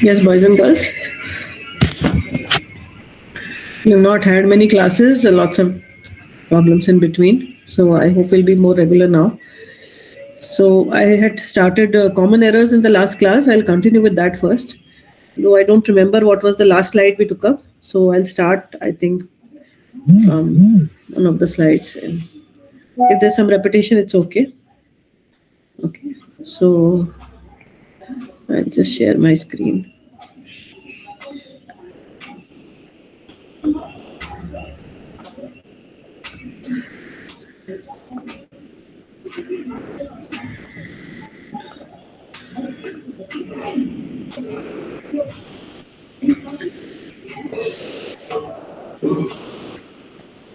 Yes, boys and girls. We have not had many classes, lots of problems in between. So I hope we'll be more regular now. So I had started common errors in the last class. I'll continue with that first. Though I don't remember what was the last slide we took up. So I'll start, I think, from one of the slides. And if there's some repetition, it's okay. Okay. So I'll just share my screen.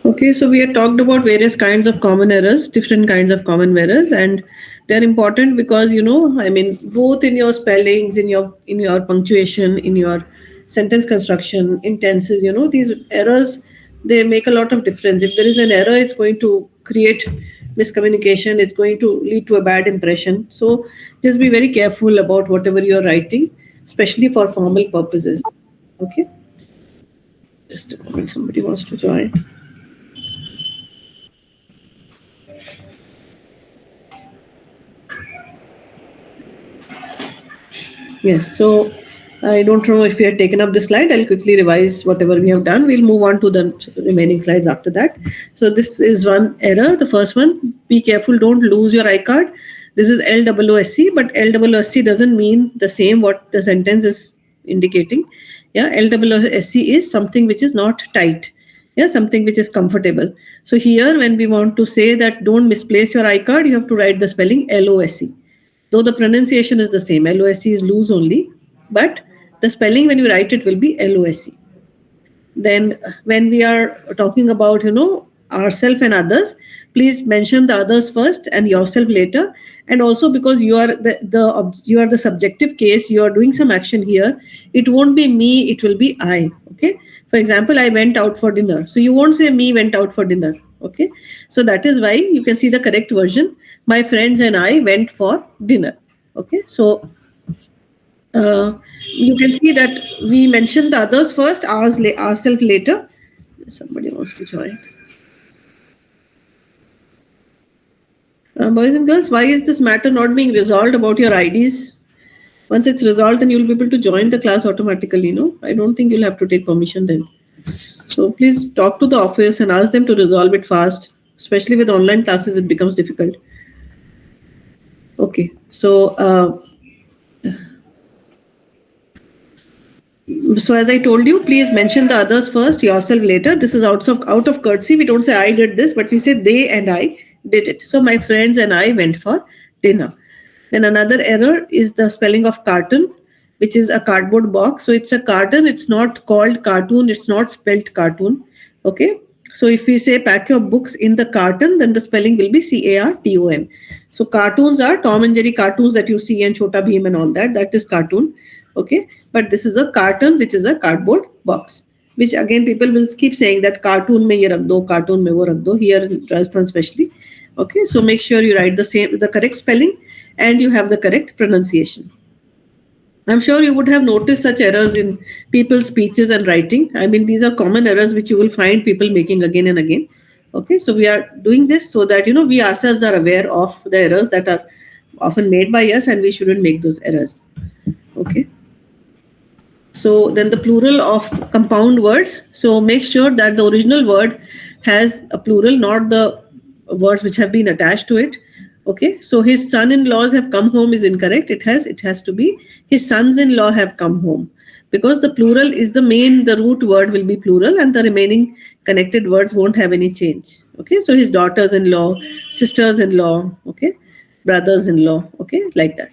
Okay, so we had talked about various kinds of common errors, different kinds of common errors, and they're important because I mean, both in your spellings, in your punctuation, in your sentence construction, in tenses, these errors they make a lot of difference. If there is an error, it's going to create miscommunication. It's going to lead to a bad impression. So just be very careful about whatever you're writing, especially for formal purposes. Okay, just a moment. Somebody wants to join. Yes, so I don't know if we have taken up the slide. I'll quickly revise whatever we have done. We'll move on to the remaining slides after that. So this is one error. The first one, be careful, don't lose your iCard. This is LOOSC, but LOOSC doesn't mean the same what the sentence is indicating. Yeah, LOOSC is something which is not tight. Yeah, something which is comfortable. So here, when we want to say that don't misplace your iCard, you have to write the spelling LOSC. Though the pronunciation is the same, LOSC is loose only, but the spelling when you write it will be LOSC. Then when we are talking about ourselves and others, please mention the others first and yourself later. And also because you are the subjective case, you are doing some action here, it won't be me, it will be I. Okay, for example, I went out for dinner, so you won't say me went out for dinner. Okay, so that is why you can see the correct version, my friends and I went for dinner. Okay, so you can see that we mentioned the others first, ourselves later. Somebody wants to join. Boys and girls, why is this matter not being resolved about your IDs? Once it's resolved, then you'll be able to join the class automatically. I don't think you'll have to take permission then. So please talk to the office and ask them to resolve it fast. Especially with online classes, it becomes difficult. Okay, so as I told you, please mention the others first, yourself later. This is out of courtesy. We don't say I did this, but we say they and I did it. So my friends and I went for dinner. Then another error is the spelling of carton, which is a cardboard box. So it's a carton. It's not called cartoon. It's not spelled cartoon. Okay. So if we say pack your books in the carton, then the spelling will be CARTON. So cartoons are Tom and Jerry cartoons that you see and Chota Bheem and all that. That is cartoon. Okay, but this is a carton, which is a cardboard box, which again people will keep saying that cartoon mein ye rakh do, cartoon mein wo rakh do, here in Rajasthan especially. Okay, so make sure you write the correct spelling and you have the correct pronunciation. I'm sure you would have noticed such errors in people's speeches and writing. I mean, these are common errors which you will find people making again and again. Okay, so we are doing this so that we ourselves are aware of the errors that are often made by us and we shouldn't make those errors. Okay. So then the plural of compound words. So make sure that the original word has a plural, not the words which have been attached to it. Okay. So his son-in-laws have come home is incorrect. It has to be his sons-in-law have come home, because the plural is the root word will be plural and the remaining connected words won't have any change. Okay. So his daughters-in-law, sisters-in-law, okay, brothers-in-law, okay, like that.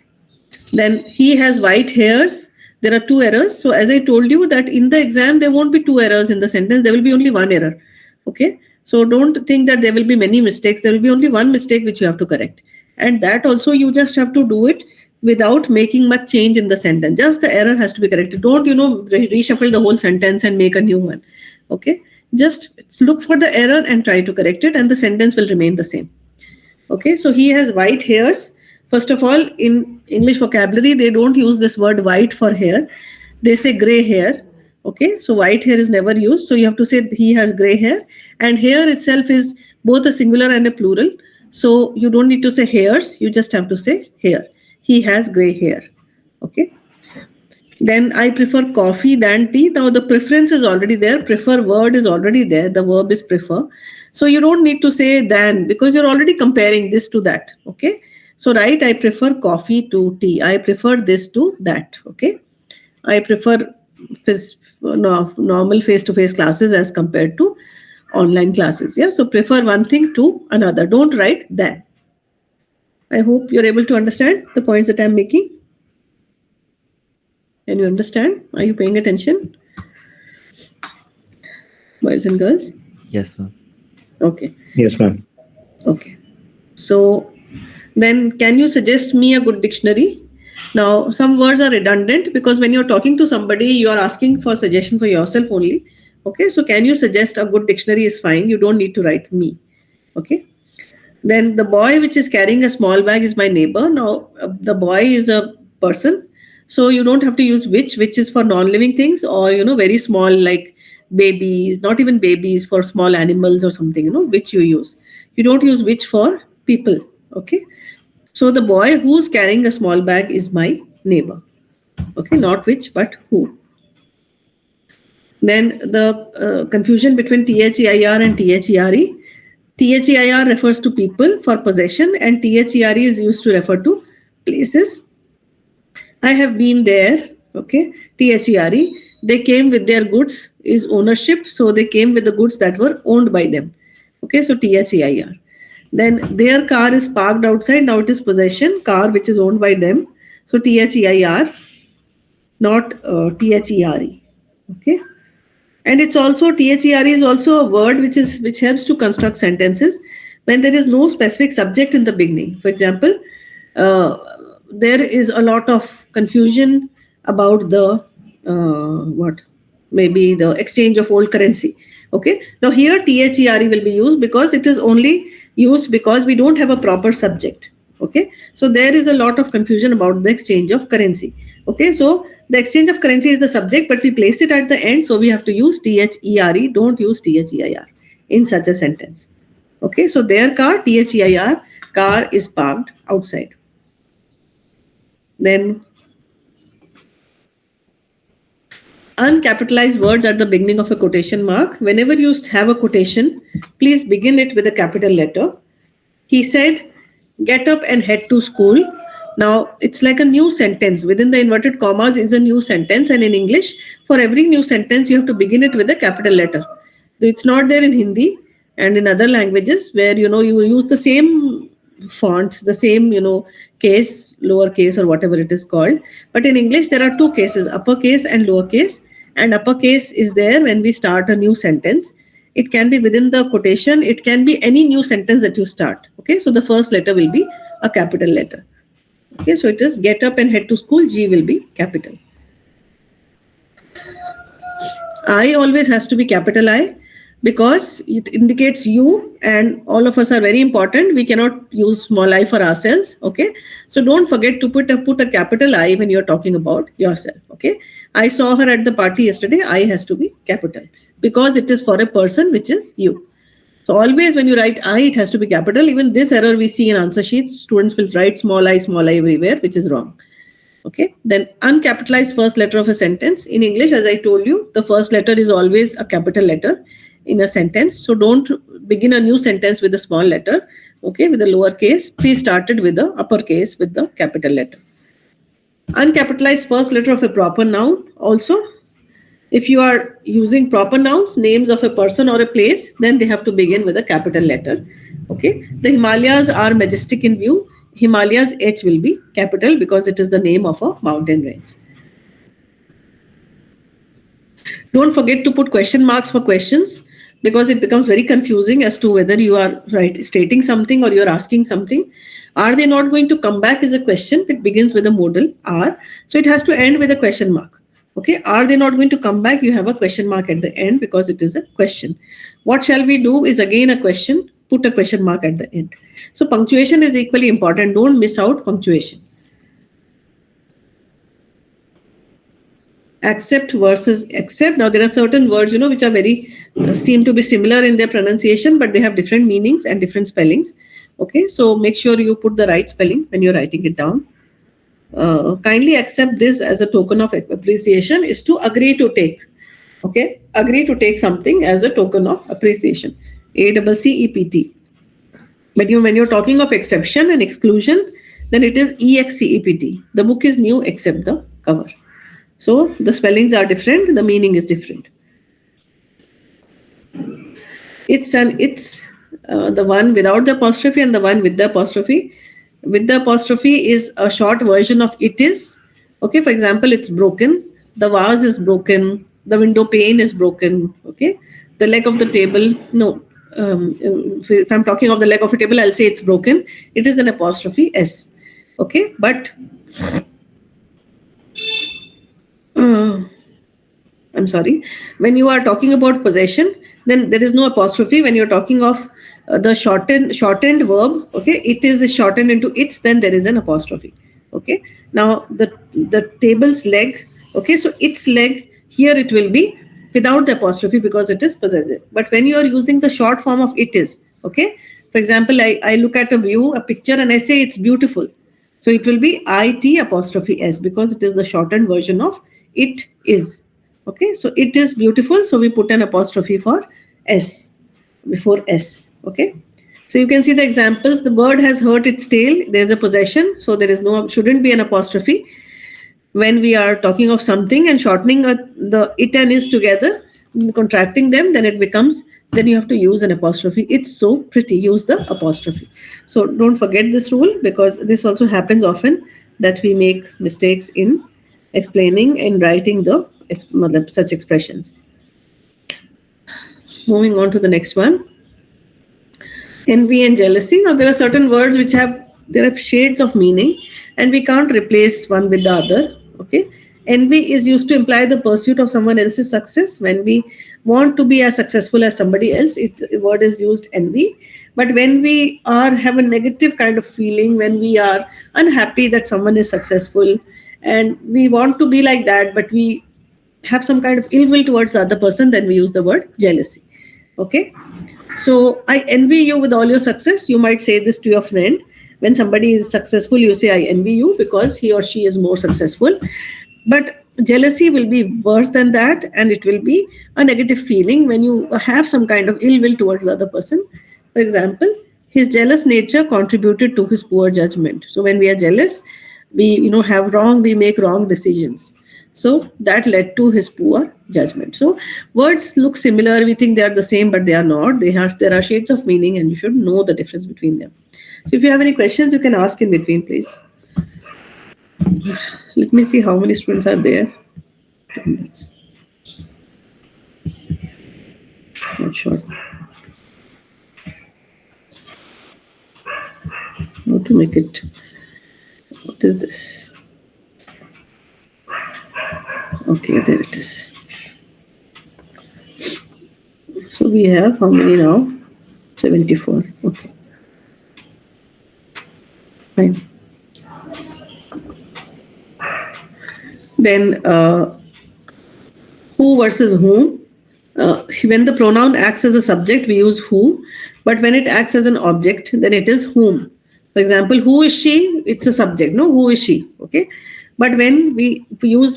Then he has white hairs. There are two errors. So as I told you that in the exam, there won't be two errors in the sentence. There will be only one error. Okay. So don't think that there will be many mistakes. There will be only one mistake which you have to correct. And that also you just have to do it without making much change in the sentence. Just the error has to be corrected. Don't, reshuffle the whole sentence and make a new one. Okay. Just look for the error and try to correct it and the sentence will remain the same. Okay. So he has white hairs. First of all, in English vocabulary, they don't use this word white for hair. They say gray hair. Okay, so white hair is never used. So you have to say he has gray hair. And hair itself is both a singular and a plural. So you don't need to say hairs. You just have to say hair. He has gray hair. Okay. Then I prefer coffee than tea. Now the preference is already there. Prefer word is already there. The verb is prefer. So you don't need to say than because you're already comparing this to that. Okay. So right, I prefer coffee to tea. I prefer this to that. Okay. I prefer normal face-to-face classes as compared to online classes. Yeah. So prefer one thing to another. Don't write than. I hope you're able to understand the points that I'm making. Can you understand? Are you paying attention? Boys and girls? Yes, ma'am. Okay. Yes, ma'am. Okay. So then can you suggest me a good dictionary? Now, some words are redundant because when you're talking to somebody, you are asking for suggestion for yourself only. Okay. So can you suggest a good dictionary is fine. You don't need to write me. Okay. Then the boy which is carrying a small bag is my neighbor. Now, the boy is a person. So you don't have to use which is for non-living things or, very small like babies, not even babies, for small animals or something, which you use. You don't use which for people. Okay. So the boy who's carrying a small bag is my neighbor. Okay. Not which, but who. Then the confusion between THEIR and THERE. THEIR refers to people for possession and THERE is used to refer to places. I have been there. Okay. THERE. They came with their goods is ownership. So they came with the goods that were owned by them. Okay. So THEIR. Then their car is parked outside. Now it is possession. Car which is owned by them. So THEIR, not THERE. Okay. And it's also THERE is also a word which helps to construct sentences when there is no specific subject in the beginning. For example, there is a lot of confusion about the what maybe the exchange of old currency. Okay. Now here THERE will be used because it is only used because we don't have a proper subject. Okay. So there is a lot of confusion about the exchange of currency. Okay. So the exchange of currency is the subject, but we place it at the end. So we have to use THERE. Don't use THEIR in such a sentence. Okay. So their car, THEIR, car is parked outside. Then uncapitalized words at the beginning of a quotation mark. Whenever you have a quotation, please begin it with a capital letter. He said, get up and head to school. Now, it's like a new sentence. Within the inverted commas is a new sentence. And in English, for every new sentence, you have to begin it with a capital letter. It's not there in Hindi and in other languages where, you use the same fonts, the same, case, lowercase or whatever it is called. But in English, there are two cases, uppercase and lowercase. And uppercase is there when we start a new sentence. It can be within the quotation. It can be any new sentence that you start. Okay, so the first letter will be a capital letter. Okay, so it is get up and head to school. G will be capital. I always has to be capital I because it indicates you and all of us are very important. We cannot use small I for ourselves. Okay, so don't forget to put a capital I when you're talking about yourself. Okay, I saw her at the party yesterday. I has to be capital because it is for a person, which is you. So always when you write I, it has to be capital. Even this error we see in answer sheets, students will write small I everywhere, which is wrong. Okay, then uncapitalized first letter of a sentence. In English, as I told you, the first letter is always a capital letter in a sentence. So don't begin a new sentence with a small letter, okay, with a lowercase. Please start it with the uppercase with the capital letter. Uncapitalized first letter of a proper noun. Also, if you are using proper nouns, names of a person or a place, then they have to begin with a capital letter. Okay, the Himalayas are majestic in view. Himalayas H will be capital because it is the name of a mountain range. Don't forget to put question marks for questions because it becomes very confusing as to whether you are stating something or you're asking something. Are they not going to come back as a question? It begins with a modal are. So it has to end with a question mark. Okay, are they not going to come back? You have a question mark at the end because it is a question. What shall we do is again a question. Put a question mark at the end. So punctuation is equally important. Don't miss out punctuation. Accept versus accept. Now there are certain words, which are very seem to be similar in their pronunciation, but they have different meanings and different spellings. Okay, so make sure you put the right spelling when you're writing it down. Kindly accept this as a token of appreciation is to agree to take. Okay, agree to take something as a token of appreciation. ACCEPT. But when you're talking of exception and exclusion, then it is EXCEPT. The book is new except the cover. So the spellings are different, the meaning is different. It's the one without the apostrophe and the one with the apostrophe. With the apostrophe is a short version of it is. Okay, for example, it's broken. The vase is broken. The window pane is broken. Okay, the leg of the table. No, if I'm talking of the leg of a table, I'll say it's broken. It is an apostrophe S. Okay, but I'm sorry. When you are talking about possession, then there is no apostrophe. When you're talking of the shortened verb, okay, it is shortened into its, then there is an apostrophe. Okay. Now the table's leg, okay, so its leg here it will be without the apostrophe because it is possessive. But when you are using the short form of it is, okay, for example, I look at a picture, and I say it's beautiful. So it will be IT apostrophe S because it is the shortened version of it is. Okay, so it is beautiful. So we put an apostrophe for S before S. Okay, so you can see the examples. The bird has hurt its tail. There's a possession, so there is shouldn't be an apostrophe. When we are talking of something and shortening the it and is together, contracting them, then you have to use an apostrophe. It's so pretty. Use the apostrophe. So don't forget this rule because this also happens often that we make mistakes in explaining and writing such expressions. Moving on to the next one. Envy and jealousy. Now there are certain words which have shades of meaning and we can't replace one with the other. Okay. Envy is used to imply the pursuit of someone else's success. When we want to be as successful as somebody else, the word is used envy. But when we have a negative kind of feeling, when we are unhappy that someone is successful and we want to be like that, but we have some kind of ill will towards the other person, then we use the word jealousy. Okay. So I envy you with all your success. You might say this to your friend. When somebody is successful, you say, I envy you because he or she is more successful. But jealousy will be worse than that, and it will be a negative feeling when you have some kind of ill will towards the other person. For example, his jealous nature contributed to his poor judgment. So when we are jealous, we make wrong decisions. So that led to his poor judgment. So words look similar. We think they are the same, but they are not. There are shades of meaning, and you should know the difference between them. So if you have any questions, you can ask in between, please. Let me see how many students are there. 2 minutes. Not sure. How to make it? What is this? Okay, there it is. So we have how many now? 74. Okay. Fine. Then who versus whom. When the pronoun acts as a subject, we use who. But when it acts as an object, then it is whom. For example, who is she? It's a subject. No, who is she? Okay. But when we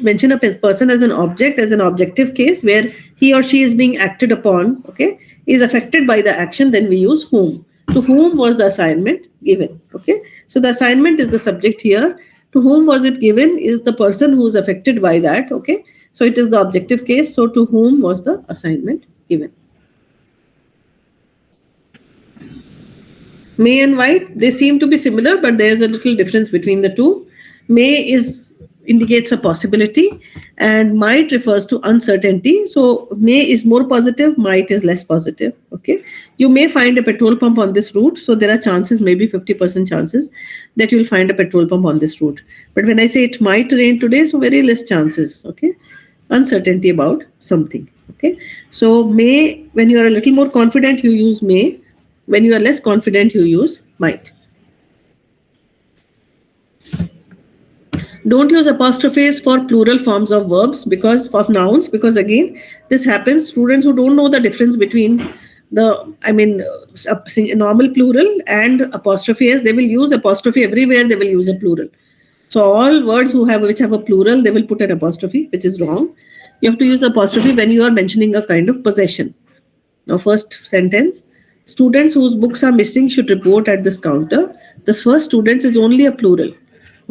mention a person as an object, as an objective case where he or she is being acted upon, okay, is affected by the action, then we use whom. To whom was the assignment given? Okay. So the assignment is the subject here. To whom was it given is the person who is affected by that. Okay. So it is the objective case. So to whom was the assignment given? May and might, they seem to be similar, but there is a little difference between the two. May indicates a possibility and might refers to uncertainty. So may is more positive, might is less positive. Okay. You may find a petrol pump on this route. So there are chances, maybe 50% chances that you'll find a petrol pump on this route. But when I say it might rain today, so very less chances. Okay. Uncertainty about something. Okay. So may, when you are a little more confident, you use may. When you are less confident, you use might. Don't use apostrophes for plural forms of verbs because of nouns, because again, this happens. Students who don't know the difference between a normal plural and apostrophe s, they will use apostrophe everywhere. They will use a plural. So all words which have a plural, they will put an apostrophe, which is wrong. You have to use apostrophe when you are mentioning a kind of possession. Now, first sentence: students whose books are missing should report at this counter. This first students is only a plural.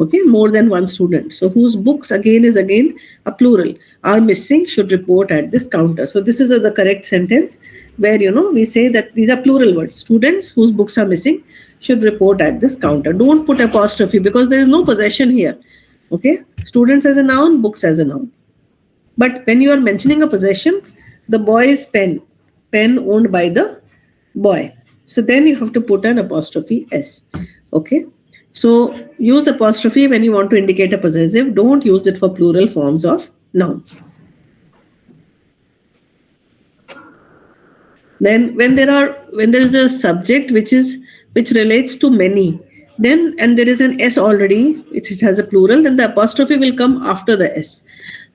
Okay, more than one student. So whose books again is again a plural, are missing should report at this counter. So this is the correct sentence where we say that these are plural words. Students whose books are missing should report at this counter. Don't put apostrophe because there is no possession here. Okay, students as a noun, books as a noun. But when you are mentioning a possession, the boy's pen owned by the boy. So then you have to put an apostrophe s. Okay. So use apostrophe when you want to indicate a possessive. Don't use it for plural forms of nouns. Then when there is a subject which relates to many, then and there is an s already, which has a plural, then the apostrophe will come after the s.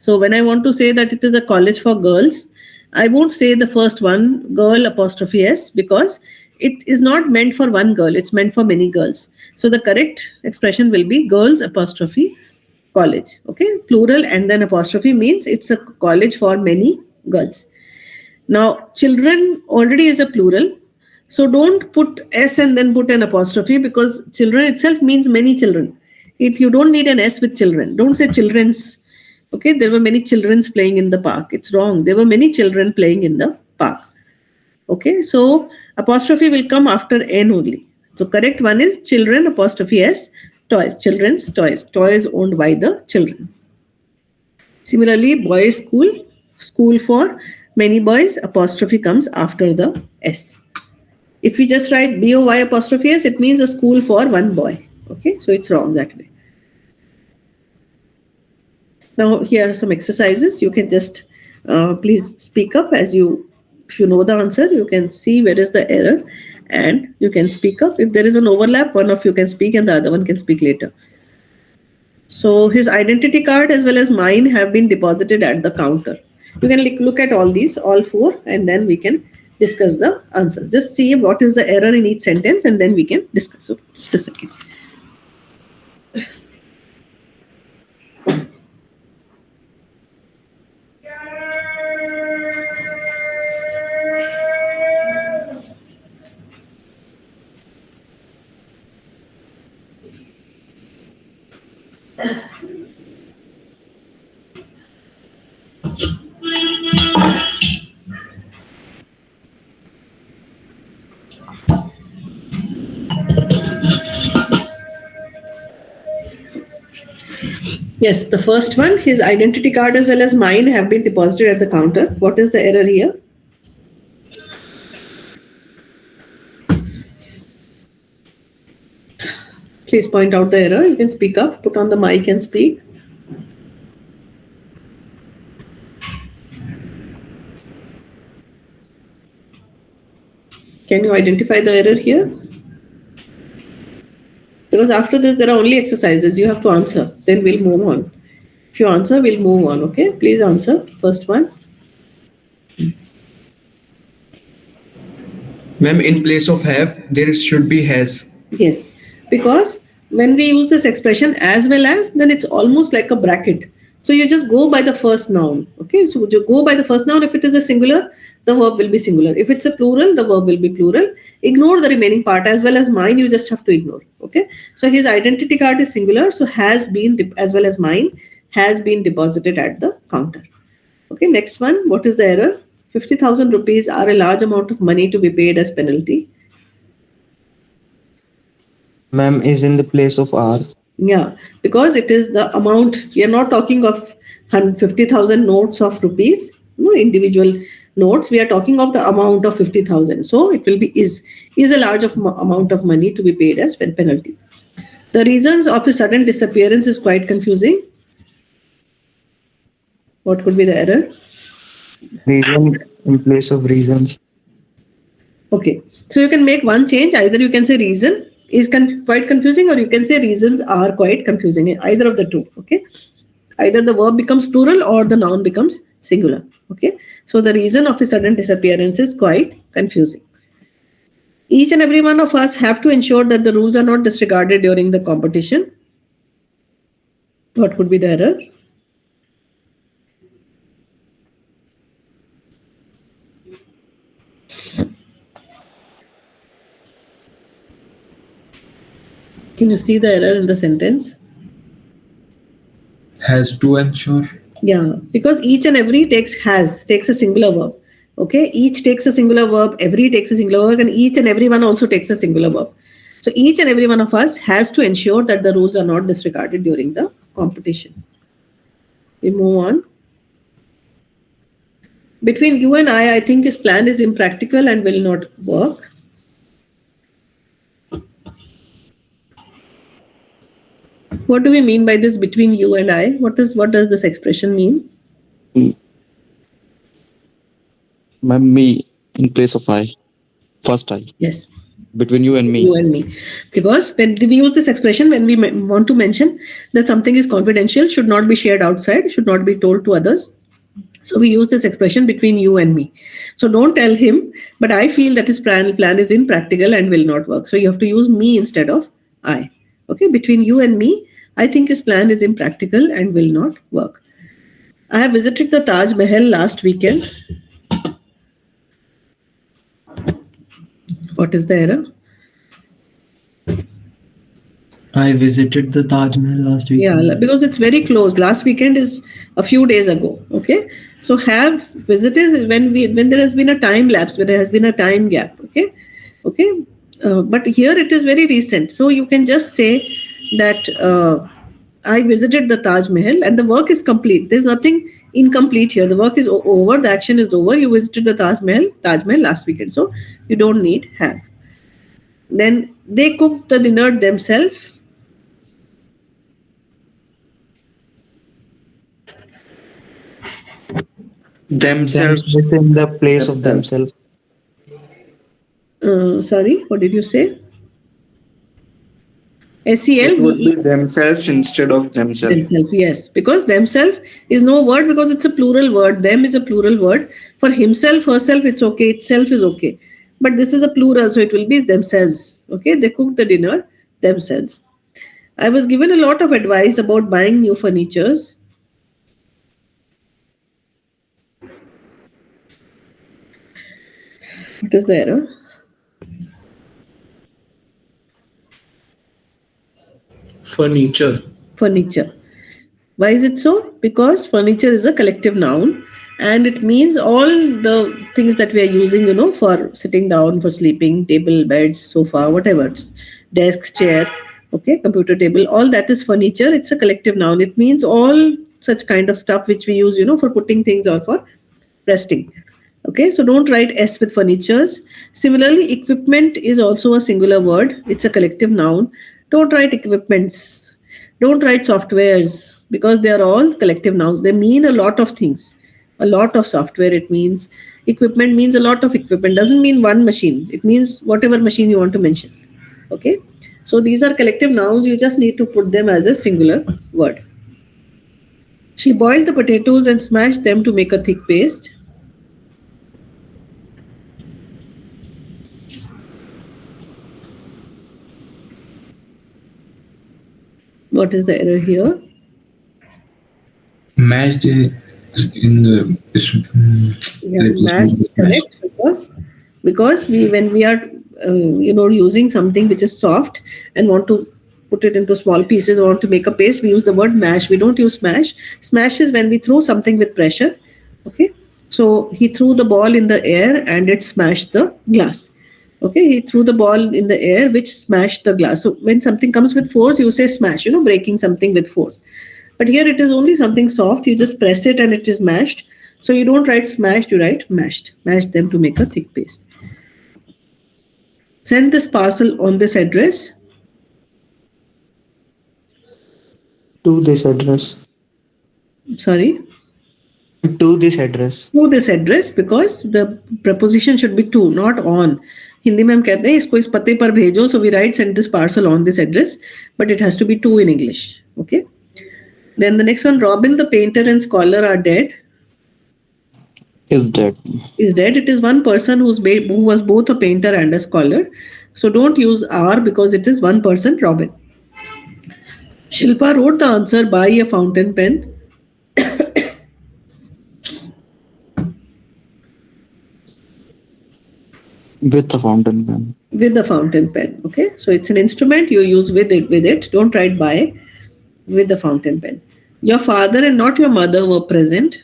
So when I want to say that it is a college for girls, I won't say the first one, girl apostrophe s, because it is not meant for one girl, it's meant for many girls. So the correct expression will be girls apostrophe college. Okay, plural and then apostrophe means it's a college for many girls. Now, children already is a plural. So don't put s and then put an apostrophe because children itself means many children. You don't need an s with children. Don't say children's. Okay, there were many children's playing in the park. It's wrong. There were many children playing in the park. Okay, so apostrophe will come after n only. So correct one is children apostrophe s, toys, children's toys, toys owned by the children. Similarly, boys school, school for many boys, apostrophe comes after the s. If we just write boy apostrophe s, it means a school for one boy. Okay, so it's wrong that way. Now here are some exercises. You can just please speak up if you know the answer. You can see where is the error and you can speak up. If there is an overlap, one of you can speak and the other one can speak later. So his identity card as well as mine have been deposited at the counter. You can look at all these, all four, and then we can discuss the answer. Just see what is the error in each sentence and then we can discuss. So just a second. Yes, the first one, his identity card as well as mine have been deposited at the counter. What is the error here? Please point out the error. You can speak up, put on the mic and speak. Can you identify the error here? Because after this, there are only exercises. You have to answer. Then we'll move on. If you answer, we'll move on. Okay, please answer. First one. Ma'am, in place of have, there should be has. Yes, because when we use this expression as well as, then it's almost like a bracket. So you just go by the first noun. Okay, so you go by the first noun. If it is a singular, the verb will be singular. If it's a plural, the verb will be plural. Ignore the remaining part as well as mine. You just have to ignore. Okay, so his identity card is singular. So has been as well as mine has been deposited at the counter. Okay, next one. What is the error? 50,000 rupees are a large amount of money to be paid as penalty. Ma'am is in the place of are. Yeah, because it is the amount. We are not talking of 50,000 notes of rupees, no individual notes. We are talking of the amount of 50,000. So it will be is a large amount of money to be paid as penalty. The reasons of his sudden disappearance is quite confusing. What could be the error? Reason in place of reasons. Okay, so you can make one change. Either you can say reason is quite confusing, or you can say reasons are quite confusing, either of the two. Okay, either the verb becomes plural or the noun becomes singular. Okay, so the reason of his sudden disappearance is quite confusing. Each and every one of us have to ensure that the rules are not disregarded during the competition. What could be the error? Can you see the error in the sentence? Has to ensure. Yeah, because each and every takes a singular verb. Okay, each takes a singular verb, every takes a singular verb, and each and every one also takes a singular verb. So each and every one of us has to ensure that the rules are not disregarded during the competition. We move on. Between you and I think his plan is impractical and will not work. What do we mean by this between you and I? What does this expression mean? Ma'am, me in place of I. First I. Yes. Between you and me. You and me. Because when we use this expression, when we want to mention that something is confidential, should not be shared outside, should not be told to others. So we use this expression between you and me. So don't tell him, but I feel that his plan is impractical and will not work. So you have to use me instead of I. Okay, between you and me, I think his plan is impractical and will not work. I have visited the Taj Mahal last weekend. What is the error? I visited the Taj Mahal last week. Yeah, because it's very close. Last weekend is a few days ago. Okay, so have visited is when there has been a time lapse, where there has been a time gap. Okay, but here it is very recent. So you can just say that I visited the Taj Mahal and the work is complete. There's nothing incomplete here. The work is over. The action is over. You visited the Taj Mahal last weekend. So you don't need have. Then they cooked the dinner themselves. Themselves is in the place of themselves. Sorry, what did you say? SEL It would be themselves instead of themselves. themselves, yes, because themselves is no word because it's a plural word. Them is a plural word. For himself, herself, it's okay. Itself is okay. But this is a plural, so it will be themselves. Okay, they cook the dinner themselves. I was given a lot of advice about buying new furnitures. What is the error? Furniture. Furniture. Why is it so? Because furniture is a collective noun and it means all the things that we are using, for sitting down, for sleeping, table, beds, sofa, whatever, desk, chair, okay, computer table, all that is furniture. It's a collective noun. It means all such kind of stuff which we use, for putting things or for resting. Okay, so don't write S with furnitures. Similarly, equipment is also a singular word. It's a collective noun. Don't write equipments. Don't write softwares because they are all collective nouns. They mean a lot of things. A lot of software, it means. Equipment means a lot of equipment. Doesn't mean one machine. It means whatever machine you want to mention. Okay, so these are collective nouns. You just need to put them as a singular word. She boiled the potatoes and smashed them to make a thick paste. What is the error here? Mashed in the. Mashed is correct because when we are using something which is soft and want to put it into small pieces or want to make a paste, we use the word mash. We don't use smash. Smash is when we throw something with pressure. Okay, so he threw the ball in the air and it smashed the glass. Okay, he threw the ball in the air which smashed the glass. So when something comes with force, you say smash, breaking something with force. But here it is only something soft. You just press it and it is mashed. So you don't write smashed, you write mashed. Mashed them to make a thick paste. Send this parcel on this address. To this address. Sorry? To this address. To this address because the preposition should be to, not on. Hindi में हम कहते हैं इसको इस पते पर भेजो, so we write send this parcel on this address, but it has to be two in English. Okay. Then the next one, Robin the painter and scholar are dead. Is dead. Is dead. It is one person who was both a painter and a scholar. So don't use are because it is one person, Robin. Shilpa wrote the answer by a fountain pen. With a fountain pen. With the fountain pen. Okay. So it's an instrument you use with it. Don't write by, with the fountain pen. Your father and not your mother were present.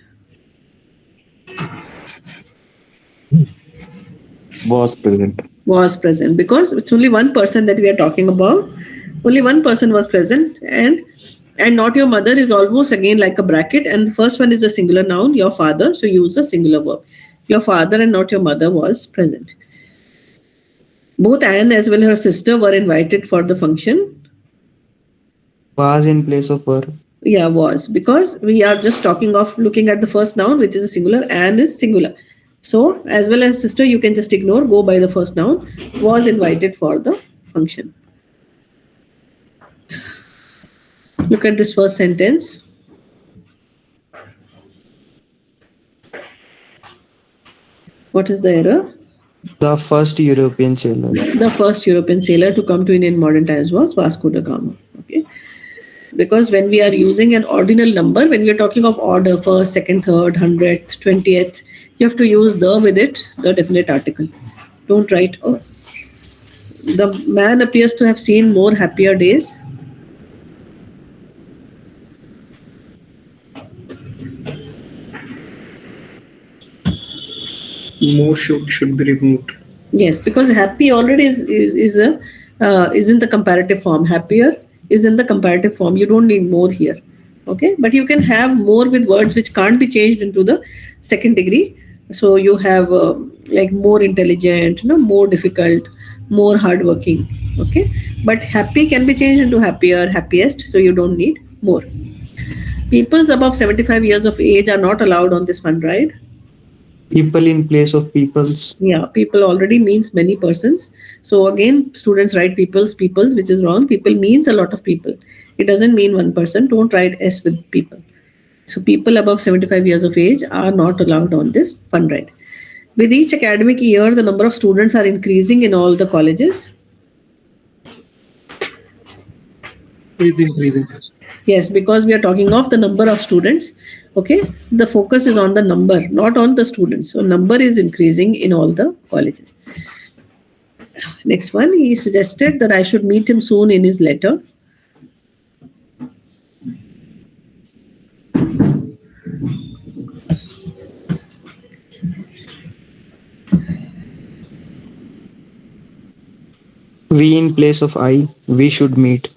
Was present. Was present because it's only one person that we are talking about. Only one person was present, and not your mother is almost again like a bracket, and the first one is a singular noun, your father, so use a singular verb. Your father and not your mother was present. Both Anne as well as her sister were invited for the function. Was in place of were. Yeah, was, because we are just talking of looking at the first noun, which is a singular. Anne is singular. So as well as sister, you can just ignore, go by the first noun. Was invited for the function. Look at this first sentence. What is the error? The first European sailor. The first European sailor to come to India in modern times was Vasco da Gama. Okay. Because when we are using an ordinal number, when we are talking of order, first, second, third, 100th, 20th, you have to use the with it, the definite article. Don't write oh. The man appears to have seen more happier days. More should be removed. Yes, because happy already is in the comparative form. Happier is in the comparative form. You don't need more here. Okay, but you can have more with words which can't be changed into the second degree. So you have like more intelligent, more difficult, more hardworking. Okay, but happy can be changed into happier, happiest. So you don't need more. Peoples above 75 years of age are not allowed on this fun ride. People in place of peoples. Yeah, people already means many persons. So again, students write peoples, which is wrong. People means a lot of people. It doesn't mean one person. Don't write S with people. So people above 75 years of age are not allowed on this fun ride. With each academic year, the number of students are increasing in all the colleges. Is increasing. Yes, because we are talking of the number of students. Okay, the focus is on the number, not on the students. So number is increasing in all the colleges. Next one, he suggested that I should meet him soon in his letter. We in place of I. We should meet.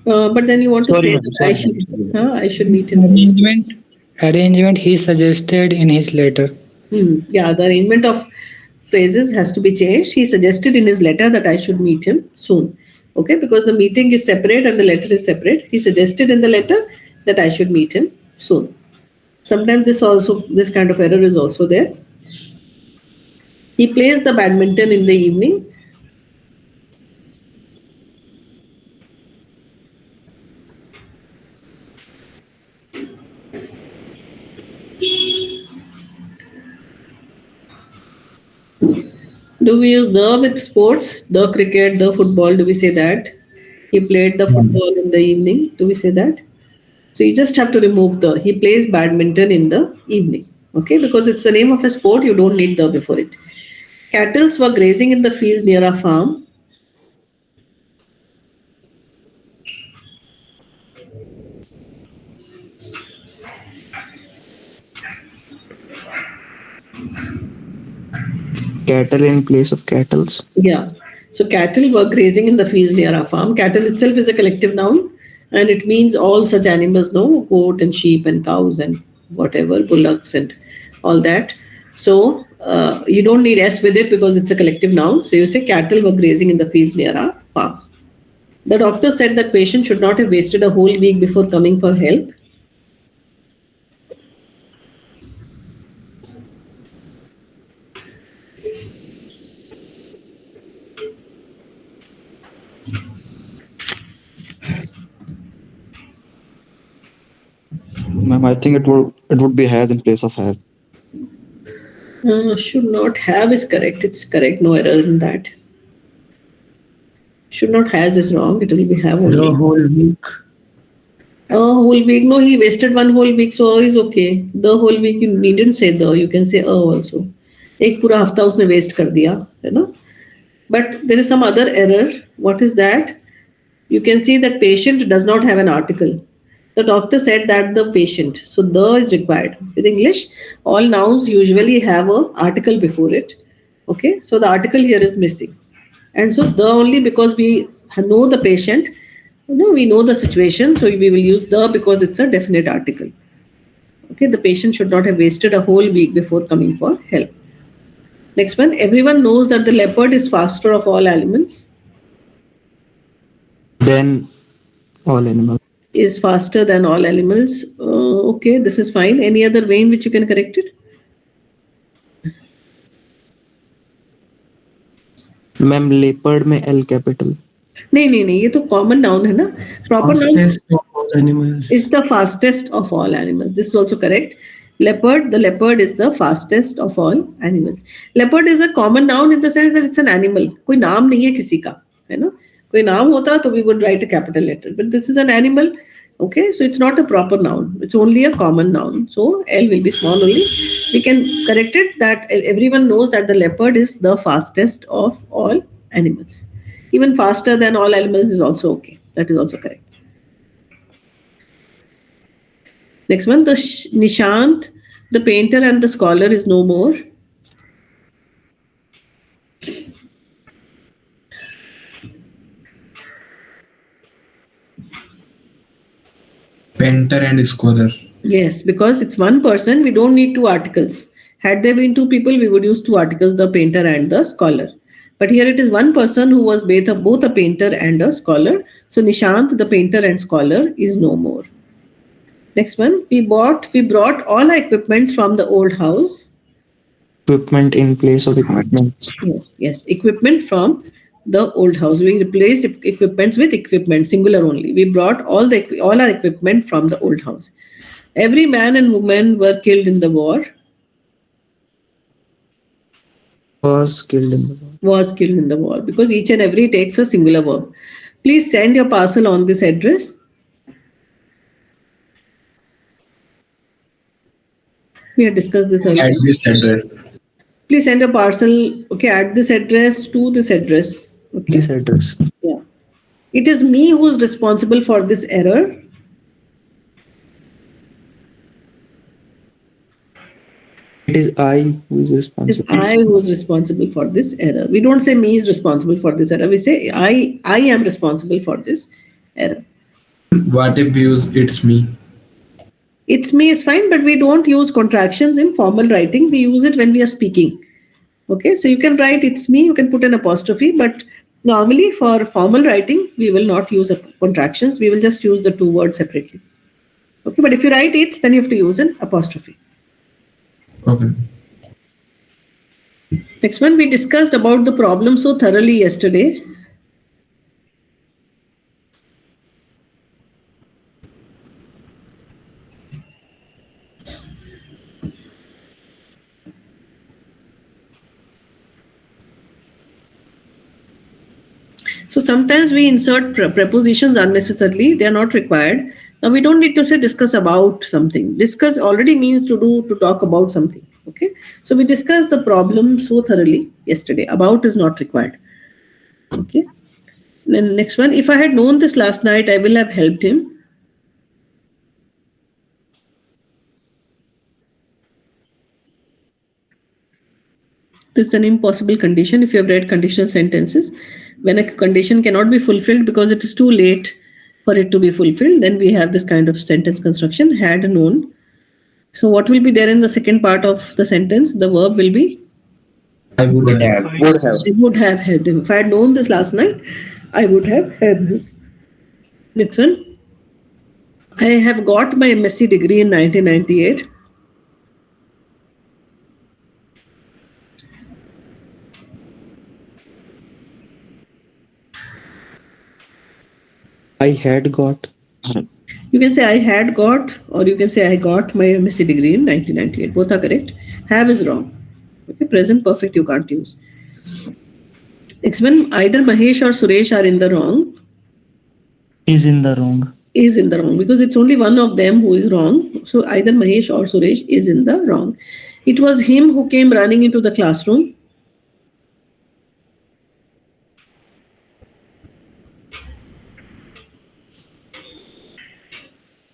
But then you want to Sorry, say ma'am, that I should meet him. Arrangement he suggested in his letter. Yeah, the arrangement of phrases has to be changed. He suggested in his letter that I should meet him soon. Okay, because the meeting is separate and the letter is separate. He suggested in the letter that I should meet him soon. Sometimes this kind of error is also there. He plays the badminton in the evening. Do we use the with sports? The cricket, the football, do we say that? He played the football in the evening. Do we say that? So you just have to remove the. He plays badminton in the evening. Okay, because it's the name of a sport, you don't need the before it. Cattle were grazing in the fields near a farm. Cattle in place of cattles. Yeah. So cattle were grazing in the fields near our farm. Cattle itself is a collective noun, and it means all such animals, no, goat and sheep and cows and whatever, bullocks and all that. So you don't need S with it because it's a collective noun. So you say cattle were grazing in the fields near our farm. The doctor said that patient should not have wasted a whole week before coming for help. I think it would be has in place of have. Should not have is correct. It's correct. No error in that. Should not has is wrong. It will be have The only. whole week. A whole week. No, he wasted one whole week, so is okay. The whole week you needn't say the. You can say also. एक पूरा हफ्ता उसने waste कर दिया, है ना? But there is some other error. What is that? You can see that patient does not have an article. The doctor said that the patient. So the is required. With English, all nouns usually have a article before it. Okay, so the article here is missing. And so the only because we know the patient, we know the situation, so we will use the because it's a definite article. Okay, the patient should not have wasted a whole week before coming for help. Next one, everyone knows that the leopard is faster of all animals. Then all animals. Is faster than all animals. Okay, this is fine. Any other way in which you can correct it? Ma'am, leopard में L capital. नहीं ये तो common noun है ना. Proper noun Fastest of all animals. is the fastest of all animals. This is also correct. Leopard, the leopard is the fastest of all animals. Leopard is a common noun in the sense that it's an animal. कोई नाम नहीं है किसी का, है ना? कोई नाम होता तो we would write a capital letter. But this is an animal. Okay, so it's not a proper noun. It's only a common noun. So L will be small only. We can correct it that everyone knows that the leopard is the fastest of all animals. Even faster than all animals is also okay. That is also correct. Next one, the Nishant, the painter and the scholar is no more. Painter and scholar. Yes, because it's one person, we don't need two articles. Had there been two people, we would use two articles, the painter and the scholar. But here it is one person who was both a painter and a scholar. So Nishant, the painter and scholar, is no more. Next one, we brought all our equipments from the old house. Equipment in place of equipment. Yes, equipment from the old house. We replaced equipments with equipment, singular only. We brought all our equipment from the old house. Every man and woman were killed in the war. Was killed in the war. Was killed in the war because each and every takes a singular verb. Please send your parcel on this address. We had discussed this earlier. At this address. Please send your parcel, okay, at this address to this address. Okay. This address. Yeah. It is me who is responsible for this error. It is I who is It is responsible. I who is responsible for this error. We don't say me is responsible for this error. We say I am responsible for this error. What if we use it's me? It's me is fine, but we don't use contractions in formal writing. We use it when we are speaking. Okay, so you can write it's me, you can put an apostrophe, but normally for formal writing, we will not use contractions. We will just use the two words separately. Okay, but if you write it's, then you have to use an apostrophe. Okay. Next one, we discussed about the problem so thoroughly yesterday. So sometimes we insert prepositions unnecessarily. They are not required. Now we don't need to say discuss about something. Discuss already means to talk about something. Okay. So we discussed the problem so thoroughly yesterday. About is not required. Okay. Then next one. If I had known this last night, I will have helped him. This is an impossible condition if you have read conditional sentences. When a condition cannot be fulfilled because it is too late for it to be fulfilled, then we have this kind of sentence construction, had known. So what will be there in the second part of the sentence? The verb will be? I would have. I would have helped him. If I had known this last night, I would have helped him. Next one. I have got my MSc degree in 1998. I had got. You can say I had got, or you can say I got my MSc degree in 1998. Both are correct. Have is wrong. Okay, present perfect you can't use. Next one, either Mahesh or Suresh are in the wrong. Is in the wrong. Is in the wrong because it's only one of them who is wrong. So either Mahesh or Suresh is in the wrong. It was him who came running into the classroom.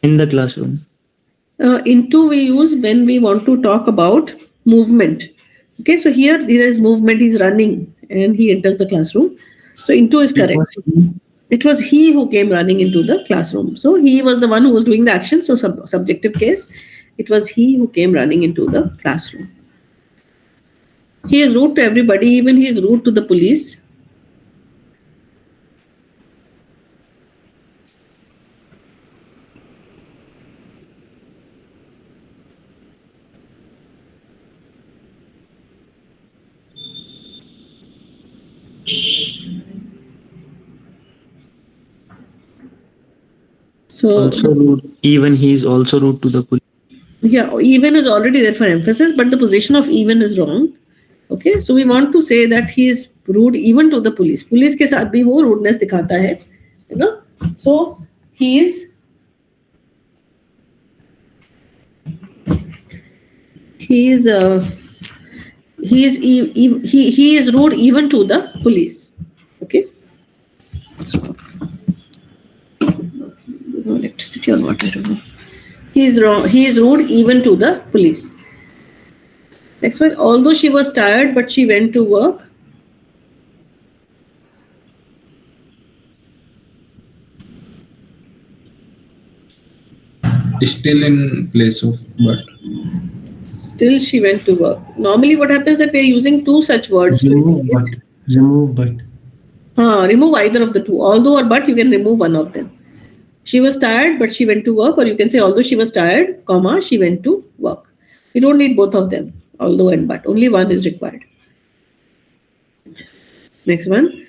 In the classroom. Into we use when we want to talk about movement. Okay, so here there is movement, he's running and he enters the classroom. So into is correct. It was he who came running into the classroom. So he was the one who was doing the action. So subjective case, it was he who came running into the classroom. He is rude to everybody, even he is rude to the police. So Also rude. Even he is also rude to the police. yeah, even is already there for emphasis, but the position of even is wrong. Okay, so we want to say that he is rude even to the police. Police के साथ भी वो rudeness दिखाता है, you know. So he is rude even to the police. Okay. So, there's no electricity or what, I don't know. He is wrong. He is rude even to the police. Next one. Although she was tired, but she went to work. Still in place of but. Still, she went to work. Normally, what happens is that we are using two such words. Remove but. Remove but. Remove either of the two. Although or but, you can remove one of them. She was tired, but she went to work. Or you can say, although she was tired, comma, she went to work. You don't need both of them, although and but. Only one is required. Next one.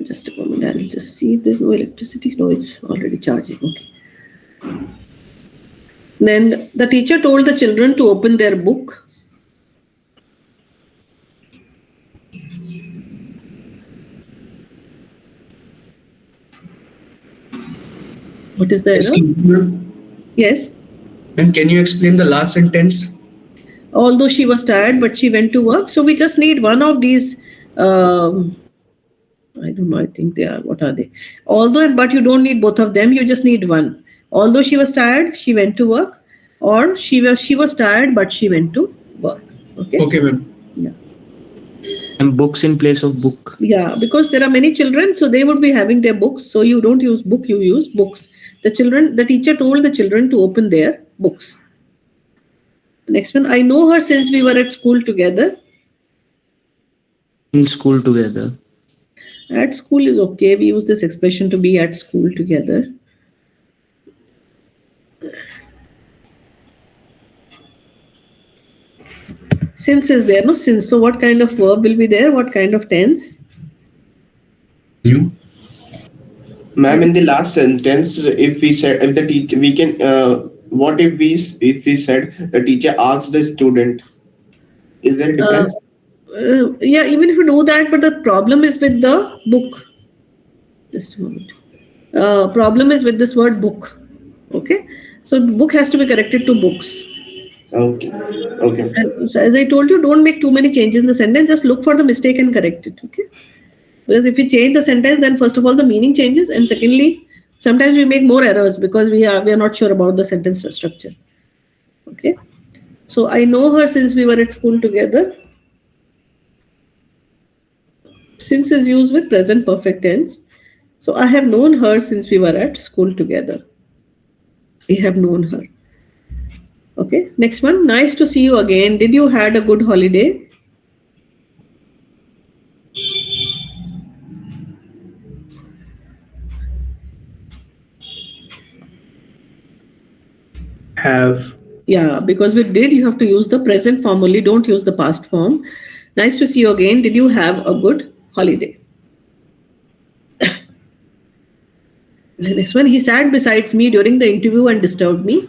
Just a moment. I'll just see if there's no electricity. No, it's already charging. Okay. Then the teacher told the children to open their book. What is the error? Yes. And can you explain the last sentence? Although she was tired, but she went to work. So we just need one of these. I don't know. I think they are. What are they? Although and but, you don't need both of them. You just need one. Although she was tired, she went to work. Or she was tired, but she went to work. Okay. Okay, ma'am. Yeah. And books in place of book. Yeah, because there are many children, so they would be having their books. So you don't use book, you use books. The teacher told the children to open their books. Next one, I know her since we were at school together. In school together. At school is okay. We use this expression to be at school together. Since is there, no? Since. So what kind of verb will be there? What kind of tense? You? Ma'am, in the last sentence, if we said, if the teacher, we can, what if we said the teacher asked the student? Is there a difference? Yeah, even if you do that, but the problem is with the book. Just a moment. Problem is with this word book. Okay. So book has to be corrected to books. Okay. Okay. And so as I told you, don't make too many changes in the sentence. Just look for the mistake and correct it. Okay. Because if you change the sentence, then first of all, the meaning changes. And secondly, sometimes we make more errors because we are not sure about the sentence structure. Okay. So I know her since we were at school together. Since is used with present perfect tense. So I have known her since we were at school together. We have known her. Okay. Next one. Nice to see you again. Did you had a good holiday? Have. Yeah, because with did, you have to use the present form only. Don't use the past form. Nice to see you again. Did you have a good holiday? The next one, he sat beside me during the interview and disturbed me.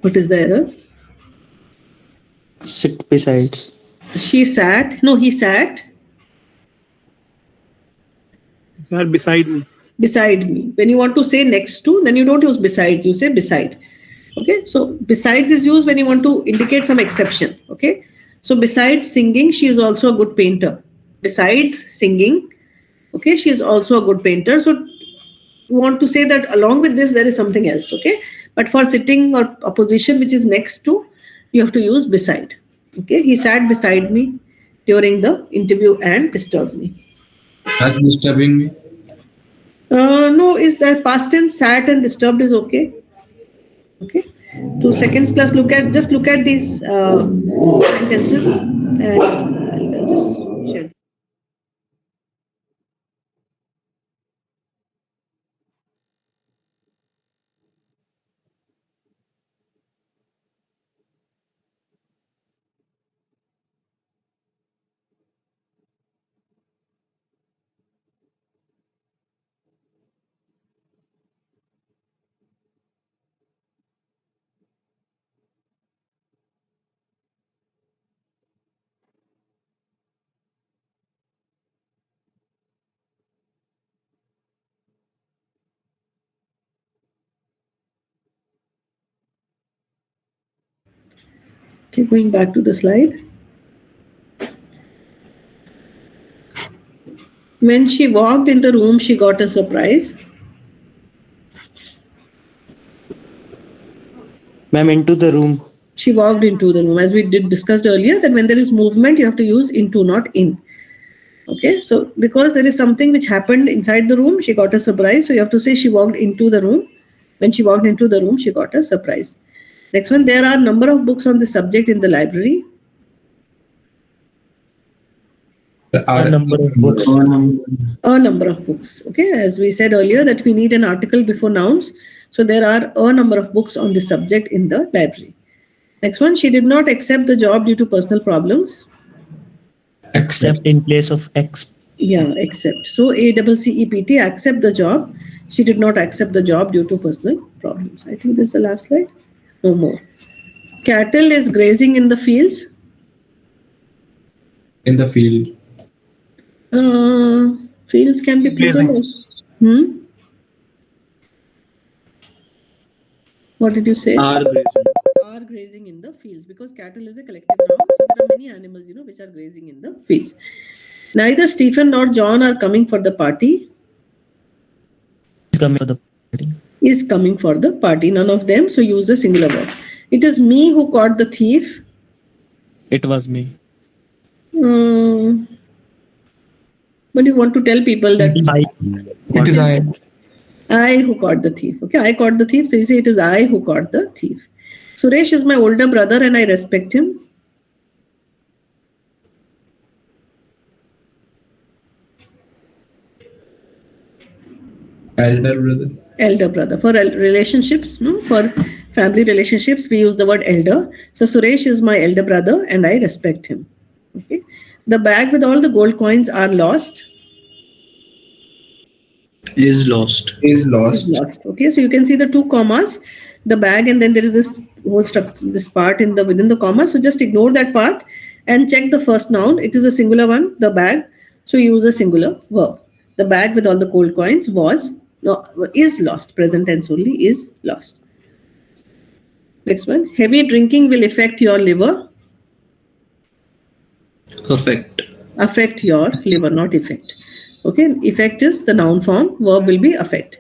What is the error? Sit beside. She sat. No, he sat Sir, beside me. beside me. When you want to say next to, then you don't use beside, you say beside. Okay, so besides is used when you want to indicate some exception. Okay, so besides singing, she is also a good painter. Besides singing, okay, she is also a good painter. So you want to say that along with this, there is something else. Okay, but for sitting or a position which is next to, you have to use beside. Okay, he sat beside me during the interview and disturbed me. As disturbing me. No, is that past tense sat and disturbed is okay? Okay. 2 seconds plus look at these sentences and I'll just share. Okay, going back to the slide. When she walked in the room, she got a surprise. Ma'am, into the room. She walked into the room. As we did discussed earlier, that when there is movement, you have to use into, not in. Okay, so because there is something which happened inside the room, she got a surprise. So you have to say she walked into the room. When she walked into the room, she got a surprise. Next one, there are a number of books on the subject in the library. A number of books. A number of books. Okay, as we said earlier that we need an article before nouns. So there are a number of books on the subject in the library. Next one, she did not accept the job due to personal problems. Except in place of X. Yeah, accept. So ACCEPT, accept the job. She did not accept the job due to personal problems. I think this is the last slide. No more. Cattle is grazing in the fields. In the field. Fields can be plural also. What did you say? Are grazing. Are grazing in the fields, because cattle is a collective noun. So there are many animals, which are grazing in the fields. Neither Stephen nor John are coming for the party. Is coming for the party. Is coming for the party. None of them. So use a singular verb. It is me who caught the thief. It was me. But you want to tell people that It is I. I who caught the thief. Okay, I caught the thief. So you say it is I who caught the thief. Suresh is my older brother and I respect him. Elder brother. Elder brother. For relationships, for family relationships, we use the word elder. So Suresh is my elder brother and I respect him. Okay. The bag with all the gold coins are lost. Is lost. Is lost. Lost. Okay, so you can see the 2 commas, the bag, and then there is this whole structure, this part within the comma. So just ignore that part and check the first noun. It is a singular one, the bag. So use a singular verb. The bag with all the gold coins is lost. Present tense only, is lost. Next one. Heavy drinking will affect your liver. Affect. Affect your liver, not effect. Okay, effect is the noun form. Verb will be affect.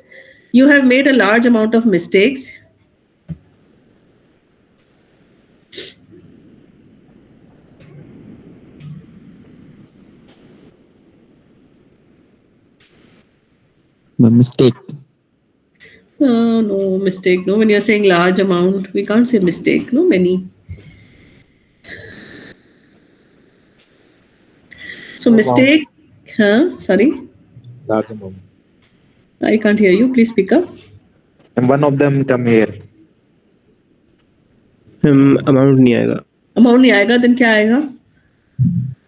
You have made a large amount of mistakes. Mistake. No, mistake. No, when you're saying large amount, we can't say mistake. No, many. So mistake. Sorry. Large amount. I can't hear you. Please speak up. And one of them come here. Amount नहीं आएगा. Amount नहीं आएगा, then क्या आएगा?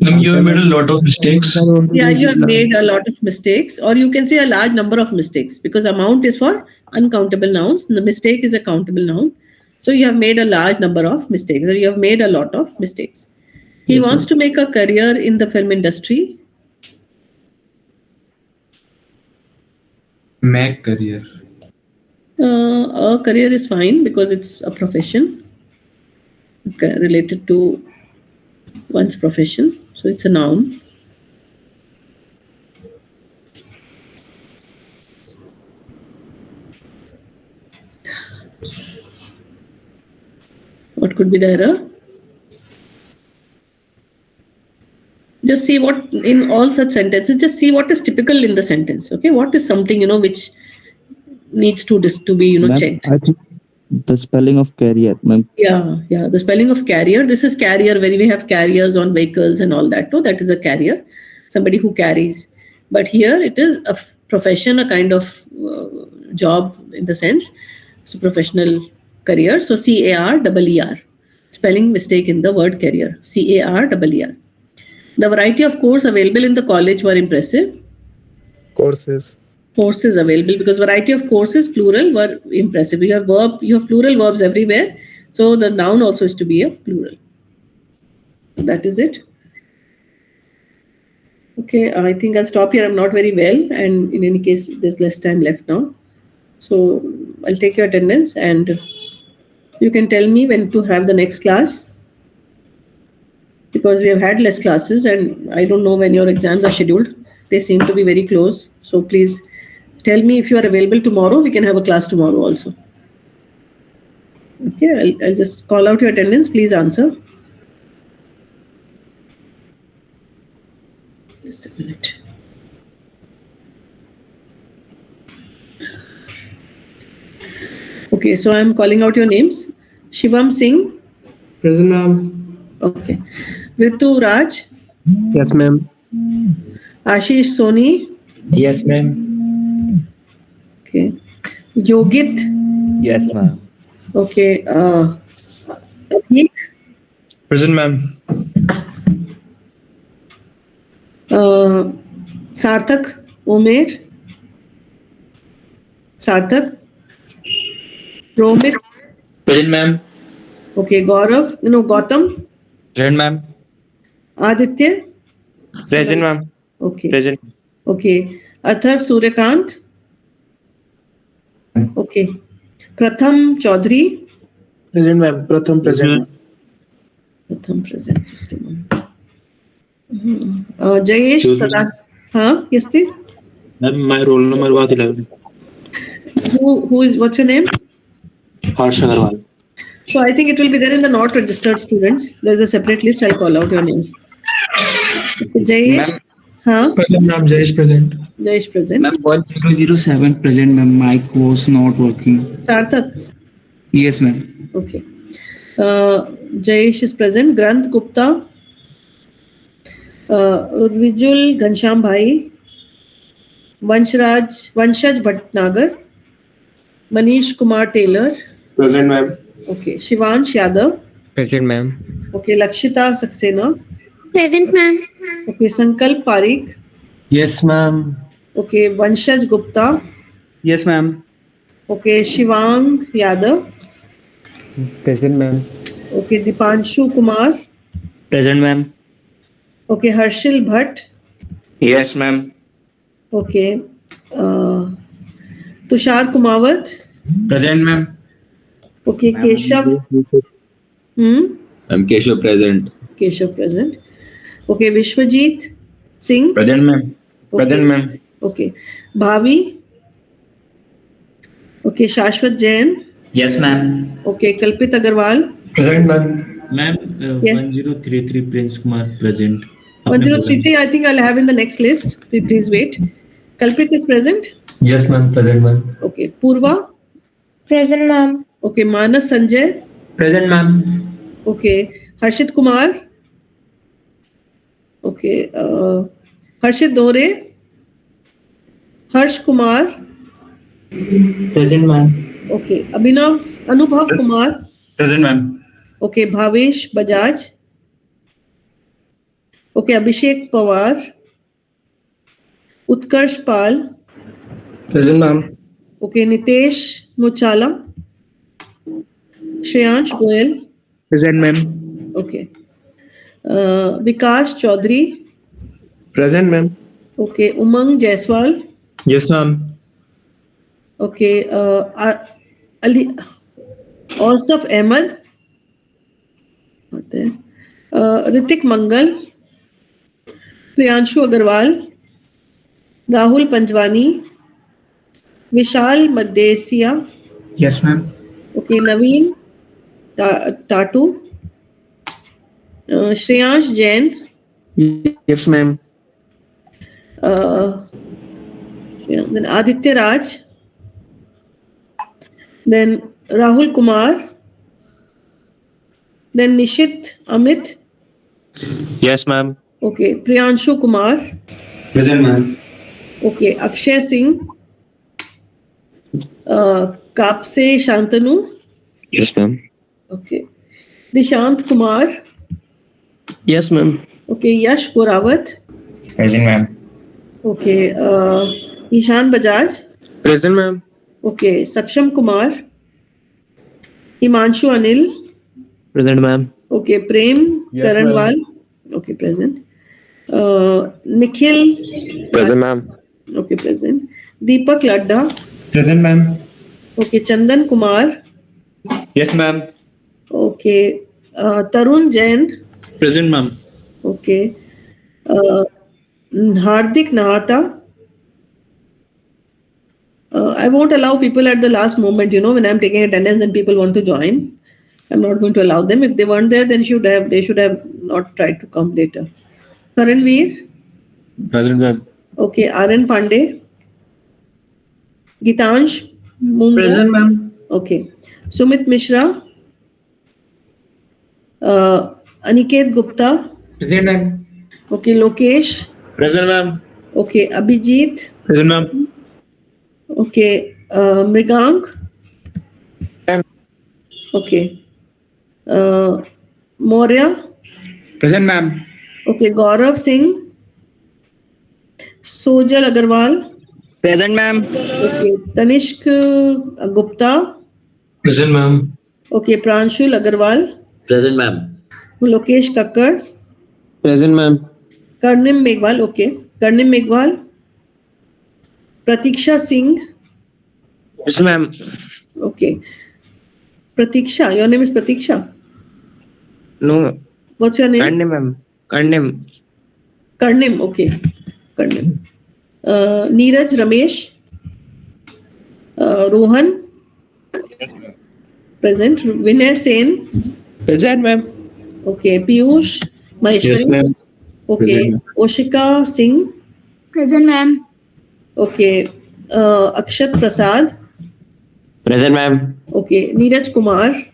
Ma'am, you have made a lot of mistakes. Yeah, you have made a lot of mistakes, or you can say a large number of mistakes, because amount is for uncountable nouns. The mistake is a countable noun. So you have made a large number of mistakes, or you have made a lot of mistakes. He wants to make a career in the film industry. Make career. A career is fine because it's a profession related to one's profession. So it's a noun. What could be the error? Just see what, in all such sentences, just see what is typical in the sentence. Okay, what is something, which needs to be, Ma'am, checked. I think the spelling of carrier, ma'am. Yeah, the spelling of carrier. This is carrier, where we have carriers on vehicles and all that. No, that is a carrier, somebody who carries. But here it is a profession, a kind of job in the sense. So professional career. So CAREER. Spelling mistake in the word career. CAREER. The variety of courses available in the college were impressive. Courses. Courses available, because variety of courses, plural, were impressive. You have plural verbs everywhere. So the noun also is to be a plural. That is it. Okay, I think I'll stop here. I'm not very well, and in any case, there's less time left now. So I'll take your attendance, and you can tell me when to have the next class, because we have had less classes and I don't know when your exams are scheduled. They seem to be very close. So please tell me if you are available tomorrow. We can have a class tomorrow also. Okay, I'll just call out your attendance. Please answer. Just a minute. Okay, so I'm calling out your names. Shivam Singh. Present, ma'am. Okay. Ritu Raj. Yes, ma'am. Ashish Soni. Yes, ma'am. Okay. Yogit. Yes, ma'am. Okay. Abhik. Present, ma'am. Sarthak. Umer. Sarthak. Romit. Present, ma'am. Okay. Gaurav. Gautam. Present, ma'am. Aditya. Present, ma'am. Okay. Present. Okay. Atharv Suryakant. Okay. Pratham Chaudhary. Present, ma'am. Pratham present. Pratham present. Just a moment. Jayesh Excuse me. Sadan. Huh? Yes, please. Ma'am, my roll number was 11. What's your name? Harsh Agarwal. So I think it will be there in the not registered students. There's a separate list. I'll call out your names. Jayesh. Huh? Present, ma'am. Jayesh present. Jayesh present. Ma'am, 1007 present, ma'am. Mic was not working. Sarthak. Yes, ma'am. Okay. Jayesh is present. Granth Gupta. Vijul Ghansham Bhai. Vanshaj Bhatnagar. Manish Kumar Taylor. Present, ma'am. Okay. Shivansh Yadav. Present, ma'am. Okay. Lakshita Saxena. Present, ma'am. Okay. Sankalp Parikh. Yes, ma'am. Okay. Vanshaj Gupta. Yes, ma'am. Okay. Shivang Yadav. Present, ma'am. Okay. Dipanshu Kumar. Present, ma'am. Okay. Harshil Bhatt. Yes, ma'am. Okay. Tushar Kumawat. Present, ma'am. Okay. Keshav. I'm Keshav present. Keshav present. Okay. Vishwajit Singh. Present, ma'am. Present, ma'am. Okay. Bhavi. Okay. Shashwat Jain. Yes, ma'am. Okay. Kalpit Agarwal. Present, ma'am. Ma'am, Yes. 1033 Prince Kumar present. 1033, I think I'll have in the next list. Please wait. Kalpit is present. Yes, ma'am. Present, ma'am. Okay. Purva. Present, ma'am. Okay. Manas Sanjay. Present, ma'am. Okay. Harshit Kumar. Okay. Harshit Dore. Harsh Kumar. Present, ma'am. Okay. Anubhav Kumar. Present, ma'am. Okay, Bhavesh Bajaj. Okay, Abhishek Pawar. Utkarsh Pal. Present, ma'am. Okay, Nitesh Muchala. Shreyansh Goyal. Present, ma'am. Okay. Vikas Chaudhary. Present, ma'am. Okay, Umang Jaiswal. Yes, ma'am. Okay, Ali Ausaf Ahmed. Not there. Ritik Mangal. Priyanshu Agarwal. Rahul Panjwani. Vishal Maddesia. Yes, ma'am. Okay, Naveen Tatu. Shreyansh Jain. Yes, ma'am. Then Aditya Raj. Then Rahul Kumar. Then Nishit Amit. Yes, ma'am. Okay, Priyanshu Kumar. Present, ma'am. Okay, Akshay Singh. Kapse Shantanu. Yes, ma'am. Okay. Dishant Kumar. Yes, ma'am. Okay, Yash Gorawat. Present, ma'am. Okay, Ishan Bajaj. Present, ma'am. Okay, Saksham Kumar. Himanshu Anil. Present, ma'am. Okay, Prem Yes, Karanwal. Okay, present. Nikhil. Present, ma'am. Okay, present. Deepak Ladda. Present, ma'am. Okay, Chandan Kumar. Yes, ma'am. Okay, Tarun Jain. Present, ma'am. Okay, Hardik Nahata. I won't allow people at the last moment, when I'm taking attendance and people want to join. I'm not going to allow them. If they weren't there, then they should have not tried to come later. Karanveer. Present, ma'am. Okay, RN Pandey. Gitansh Mungo. Present, ma'am. Okay. Sumit Mishra. Aniket Gupta. Present, ma'am. Okay, Lokesh. Present, ma'am. Okay, Abhijit. Present, ma'am. Okay, Mrigank. Okay. Maurya. Present, ma'am. Okay, Gaurav Singh. Sojal Agarwal. Present, ma'am. Okay, Tanishk Gupta. Present, ma'am. Okay, Pranshul Agarwal. Present, ma'am. Lokesh Kakkar. Present, ma'am. Karnim Meghwal. Okay, Karnim Meghwal. Pratiksha Singh. Yes, ma'am. Okay. Pratiksha. Your name is Pratiksha. No. What's your name? Karnim, ma'am. Karnim. Karnim. Okay. Karnim. Neeraj Ramesh. Rohan. Present. Vinay Sen. Present, ma'am. Okay. Piyush Maheshwari. Yes, ma'am. Okay. Present. Oshika Singh. Present, ma'am. Okay. Akshat Prasad. Present, ma'am. Okay. Neeraj Kumar.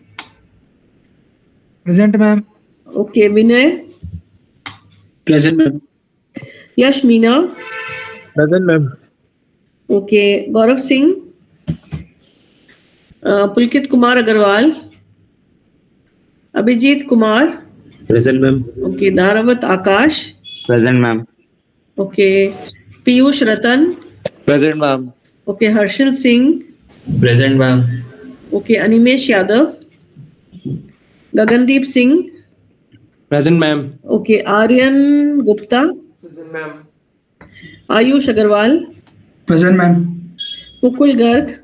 Present, ma'am. Okay. Vinay. Present, ma'am. Yash Meena. Present, ma'am. Okay. Gaurav Singh. Pulkit Kumar Agarwal. Abhijit Kumar. Present, ma'am. Okay. Dharavat Akash. Present, ma'am. Okay. Piyush Ratan. Present, ma'am. Okay. Harshil Singh. Present, ma'am. Okay. Animesh Yadav. Gagandeep Singh. Present, ma'am. Okay. Aryan Gupta. Present, ma'am. Ayush Agarwal. Present, ma'am. Mukul Garg.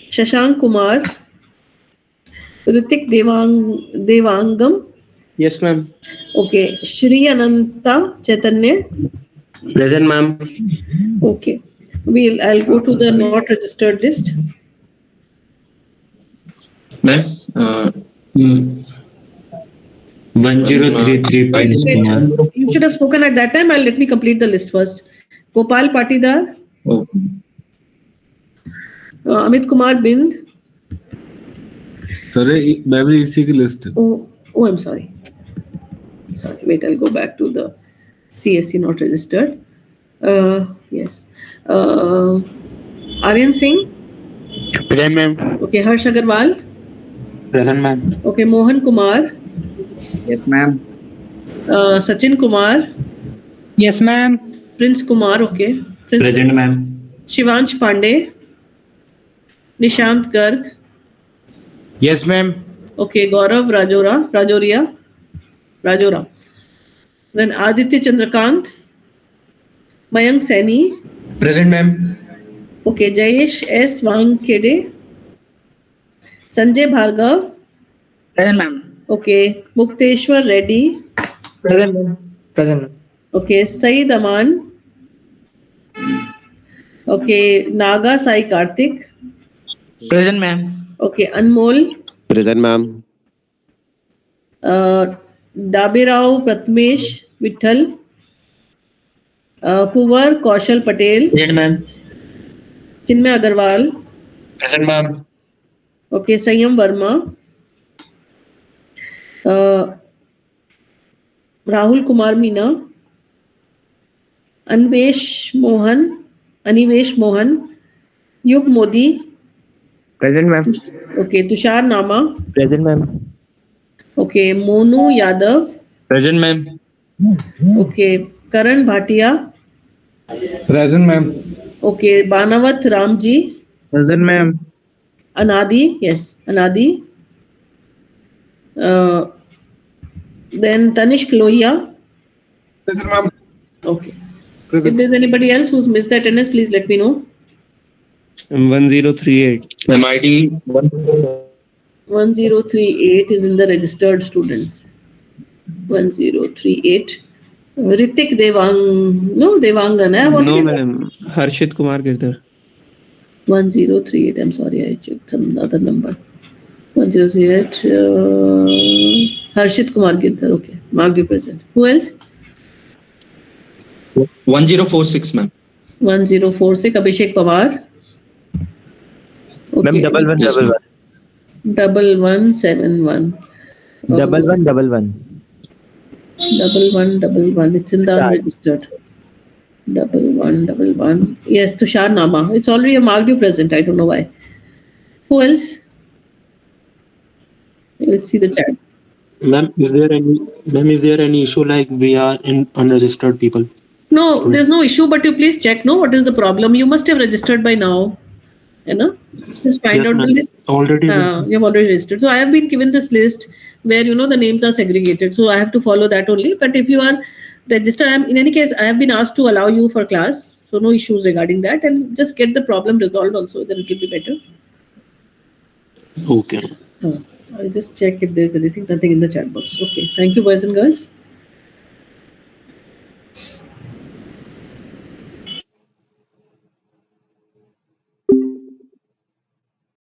Shashank Kumar. Ritik Devangam. Yes, ma'am. Okay. Shri Ananta Chaitanya. Present, ma'am. Okay. I'll go to the not registered list. Ma'am. 1033 Prince Kumar. You should have spoken at that time. Let me complete the list first. Gopal Patidar. Oh. Amit Kumar Bind. Sorry, ma'am इसी की list है. Oh, I'm sorry. Sorry, wait, I'll go back to the CSC not registered. Yes. Aryan Singh. Present, ma'am. Okay, Harsh Agarwal. Present, ma'am. Okay, Mohan Kumar. Yes, ma'am. Sachin Kumar. Yes, ma'am. Prince Kumar. Okay. Present, ma'am. Shivansh Pandey. Nishant Garg. Yes, ma'am. Okay, Gaurav Rajora. Then Aditya Chandrakant. Mayank Saini. Present, ma'am. Okay, Jayesh S. Wankhede. Sanjay Bhargav. Present, ma'am. Okay, Mukteshwar Reddy. Present, ma'am. Present, ma'am. Okay, Saeed Aman. Okay, Naga Sai Karthik. Present, ma'am. Okay, Anmol. Present, ma'am. Dabirao Pratmesh Vittal. Kuvar Kaushal Patel. Present, ma'am. Chinmay Agarwal. Present, ma'am. Okay, Sanyam Verma. Rahul Kumar Meena. Anivesh Mohan. Yug Modi. Present, ma'am. Okay, Tushar Nama. Present, ma'am. Okay, Monu Yadav. Present, ma'am. Okay, Karan Bhatia. Present, ma'am. Okay, Banavat Ramji. Present, ma'am. Anadi. Yes, Anadi. Then Tanishq Lohia. Present, ma'am. Okay. If there's anybody else who's missed the attendance, please let me know. 1038. Ma'am, ID 1038 is in the registered students. 1038. Ritik Devang. No, Devangan. No, ma'am. Harshit Kumar Girdhar. 1038. I'm sorry, I checked some other number. 1038. Harshit Kumar Girdhar. Okay. Mark you present. Who else? 1046, ma'am. 1046. Abhishek Pawar. Okay. Ma'am, 1111. 1171. 1111. 1111. It's in the unregistered. 1111. Yes, Tushar Nama. It's already a marked you present. I don't know why. Who else? Let's see the chat. Ma'am, is there any issue like we are in unregistered people? No, there's no issue, but you please check. No, what is the problem? You must have registered by now. You know, just find Yes, out the ma'am. list. Already. You have already registered. So I have been given this list where the names are segregated. So I have to follow that only. But if you are registered, in any case, I have been asked to allow you for class. So no issues regarding that, and just get the problem resolved also. Then it will be better. Okay. I'll just check if there's anything. Nothing in the chat box. Okay. Thank you, boys and girls.